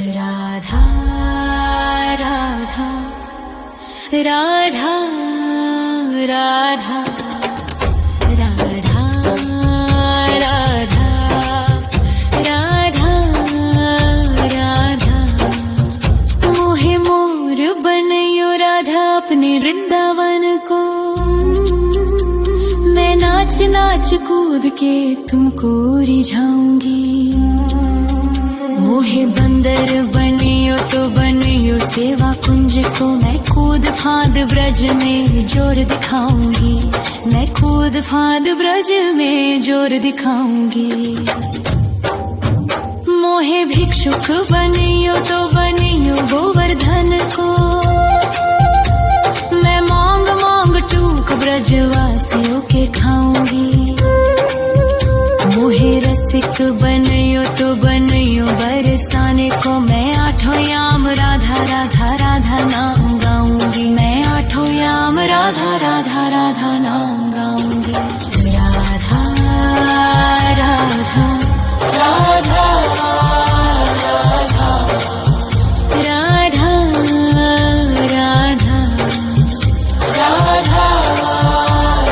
राधा राधा राधा राधा राधा राधा राधा राधा मोहे मोर बनयो राधा अपने वृंदावन को। मैं नाच नाच कूद के तुमको रिझाऊंगी। मोहे बंदर बनियो तो बनियो सेवा कुंज को। मैं कूद फांद ब्रज में जोर दिखाऊंगी। मैं कूद फांद ब्रज में जोर दिखाऊंगी। मोहे भिक्षुक बनियो तो बनियो गोवर्धन को। मैं मांग मांग टूक ब्रजवासियों के खाऊंगी। मोहे रसिक बनियो तो बनियो बरसाने को। मैं आठों याम राधा राधा राधा नाम गाऊंगी। मैं आठों याम राधा राधा राधा नाम गाऊंगी। राधा राधा राधा राधा राधा राधा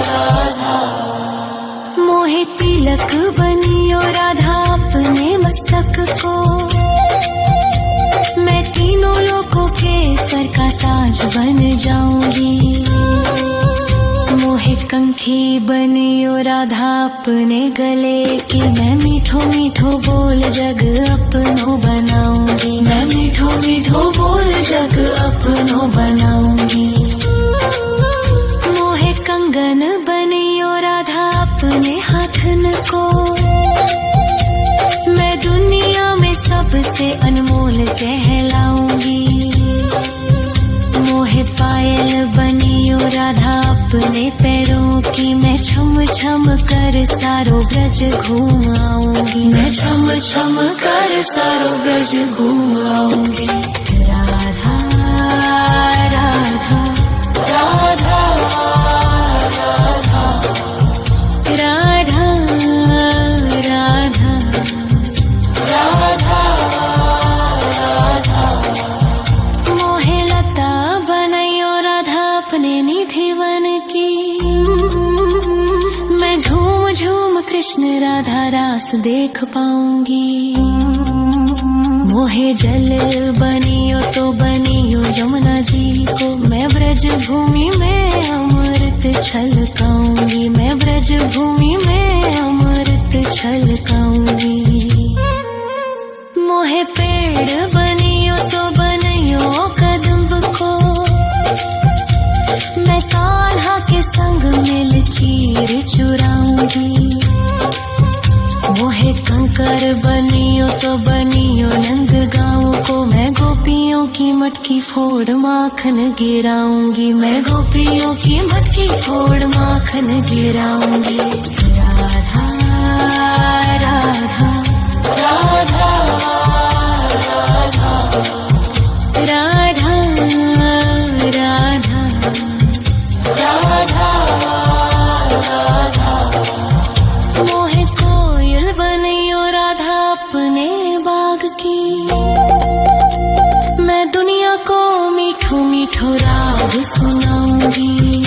राधा मोहे तिलक बनियो राधा अपने मस्तक को। मैं तीनों लोगों के सर का ताज बन जाऊंगी। मोहे कंठी बनियो राधा अपने गले की। मैं मीठो मीठो बोल जग अपनो बनाऊंगी। मैं मीठो मीठो बोल जग अपनो बनाऊंगी। मोहे कंगन बनियो राधा अपने हाथन को। मैं दुनिया में सबसे अनमोल कहलाऊंगी। मोहे पायल बनियो राधा अपने पैरों की। मैं छम छम कर सारो ब्रज घूम आऊंगी। मैं छम छम कर सारो ब्रज घूम आऊंगी। राधा राधा राधा राधा राधा राधा राधा राधा मोहे लता बनयो राधा अपने निधिवन की। मैं झूम झूम कृष्ण राधा रास देख पाऊंगी। मोहे जल बनियो तो बनियो यमुना जी को। मैं ब्रज भूमि में अमृत छलकाऊंगी। मैं ब्रज भूमि में अमृत छलकाऊंगी। मोहे पेड़ बनियो तो बनियो कदम्ब को। मैं कान्हा के संग मिल चीर चुराऊंगी। मोहे कंकर बनियो तो बनियो नंद गाँव को। मैं गोपियों की मटकी फोड़ माखन गिराऊंगी। मैं गोपियों की मटकी फोड़ माखन गिराऊंगी। राधा राधा राधा राधा राधा राधा राधा मोहे कोयल बनियो राधा अपने बाग की। मैं दुनिया को मीठो मीठो राग सुनाऊंगी।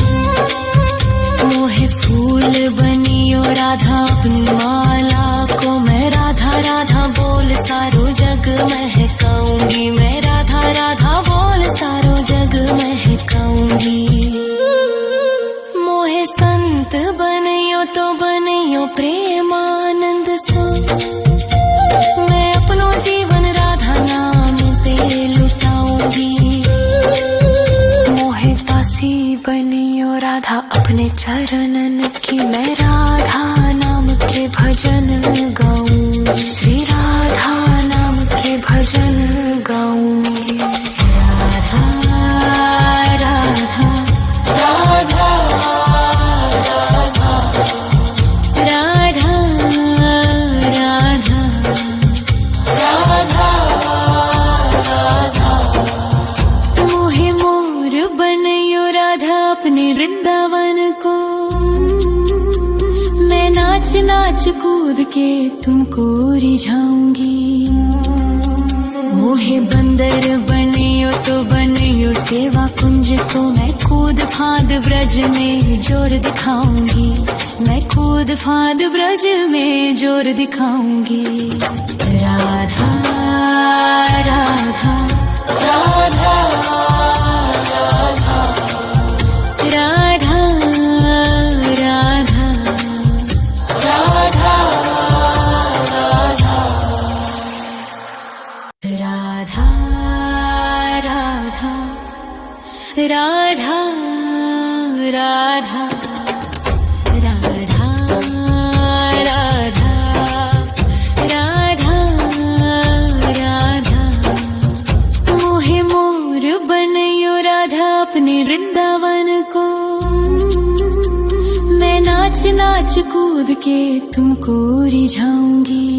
मोहे फूल बनियो राधा अपनी माला को। मैं राधा राधा बोल सारो जग महकाऊंगी। मैं राधा राधा बोल सारो जग महकाऊंगी। मोहे संत बनियो तो बनियो प्रेमानंद सो। मैं अपनो जीवन राधा नाम पे लुटाऊंगी। मोहे दासी बनियो राधा अपने चरणन की। मैं राधा नाम के भजन गाऊंगी। श्री राधा नाम के भजन गाऊंगी। राधा राधा राधा राधा राधा राधा राधा मोहे मोर बनयो राधा अपने वृंदावन को। मैं नाच नाच कूद के तुमको रिझाऊंगी। मोहे मोहे बंदर बनियो तो बनियो सेवा कुंज को मैं कूद फांद ब्रज में जोर दिखाऊंगी, मैं कूद फांद ब्रज में जोर दिखाऊंगी। राधा राधा राधा राधा राधा राधा राधा राधा राधा राधा राधा राधा राधा राधा मोहे मोर बनयो राधा अपने वृंदावन को, मैं नाच नाच कूद के तुमको रिझाऊंगी।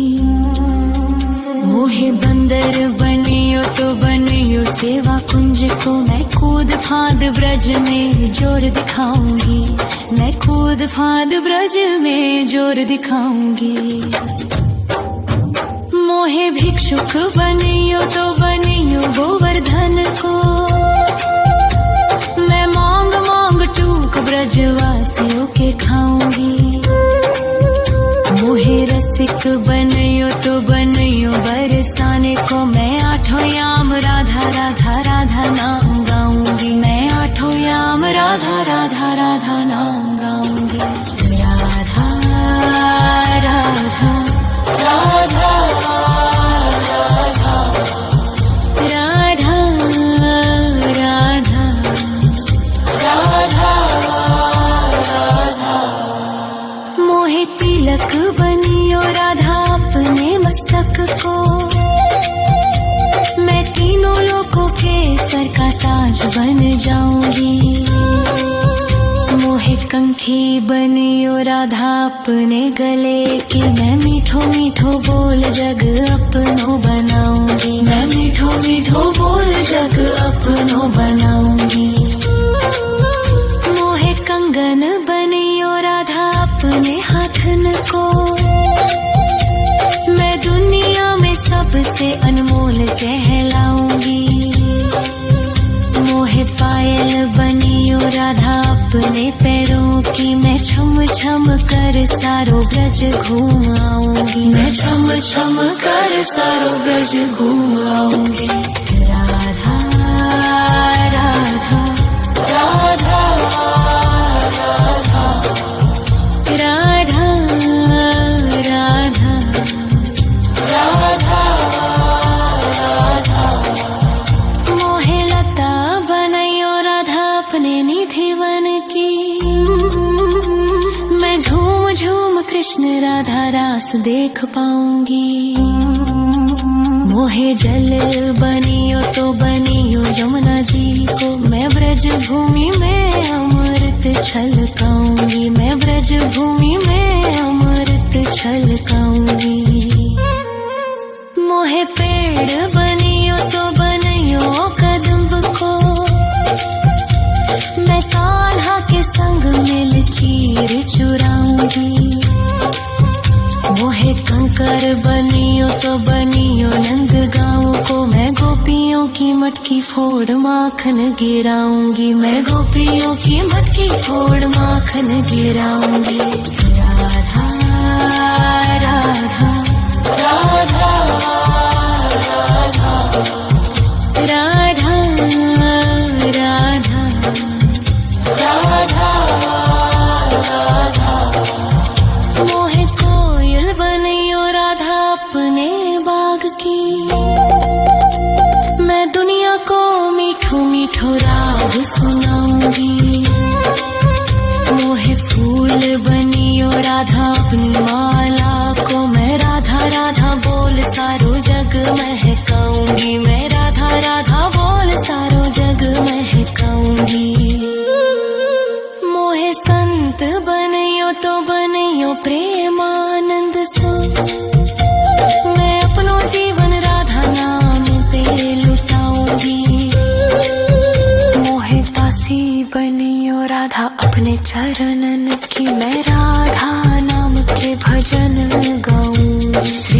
मोहे बंदर बनियो तो बनियो सेवा कुंज को मैं कूद फांद ब्रज में जोर दिखाऊंगी, मैं कूद फांद ब्रज में जोर दिखाऊंगी। मोहे भिक्षुक बनियो तो बनियो गोवर्धन को, मैं मांग मांग टूक ब्रजवासियों के खाऊंगी। मोहे रसिक बनियो तो बनियो बरसाने को, मैं आठों याम राधा राधा राधा नाम गाऊंगी, मैं आठों याम राधा राधा राधा नाम गाऊंगी। राधा राधा राधा राधा राधा राधा राधा मोहे तिलक बनियो राधा अपने मस्तक को, मैं तीनों लोगों के सर का ताज बन जाऊंगी। मोहे कंठी बनियो राधा अपने गले की, मैं मीठो मीठो बोल जग अपनो बनाऊंगी, मैं मीठो मीठो बोल जग अपनो बनाऊंगी। मोहे कंगन बनियो राधा अपने हाथन को, मैं दुनिया में सबसे अनमोल कहलाऊंगी। मोहे पायल बनियो राधा अपने पैरों की, मैं छम छम कर सारो ब्रज घूम आऊंगी, मैं छम छम कर सारो ब्रज घूम आऊंगी। राधा राधा राधा राधा राधा राधा राधा राधा मोहे लता बनयो राधा अपने निधि वन की, मैं झूम झूम कृष्ण राधा रास देख पाऊंगी। मोहे जल बनियो तो बनियो यमुना जी को, मैं ब्रज भूमि में अमृत छलकाऊंगी, मैं ब्रज भूमि में अमृत छलकाऊंगी। मोहे पेड़ बनियो तो बनियो कदम्ब को, मैं कान्हा के संग मिल चीर चुराऊंगी। मोहे कंकर बनियो तो बनियो नंद गाँव को, मैं गोपियों की मटकी फोड़ माखन गिराऊंगी, मैं गोपियों की मटकी फोड़ माखन गिराऊंगी। राधा राधा राधा राधा राधा राधा राधा मोहे कोयल बनियो राधा अपने बाग की, मैं दुनिया को मीठो मीठो राग सुनाऊंगी। मोहे फूल बनियो राधा अपनी माला को, मैं राधा राधा बोल सारो जग महकाऊंगी, मैं राधा राधा बोल सारो जग महकाऊंगी। मोहे संत बनियो तो बनियो प्रेमानंद सो, मैं अपनो जीवन राधा नाम पे लुटाऊंगी। मोहे दासी बनियो राधा अपने चरणन की, मैं राधा नाम के भजन गाऊंगी।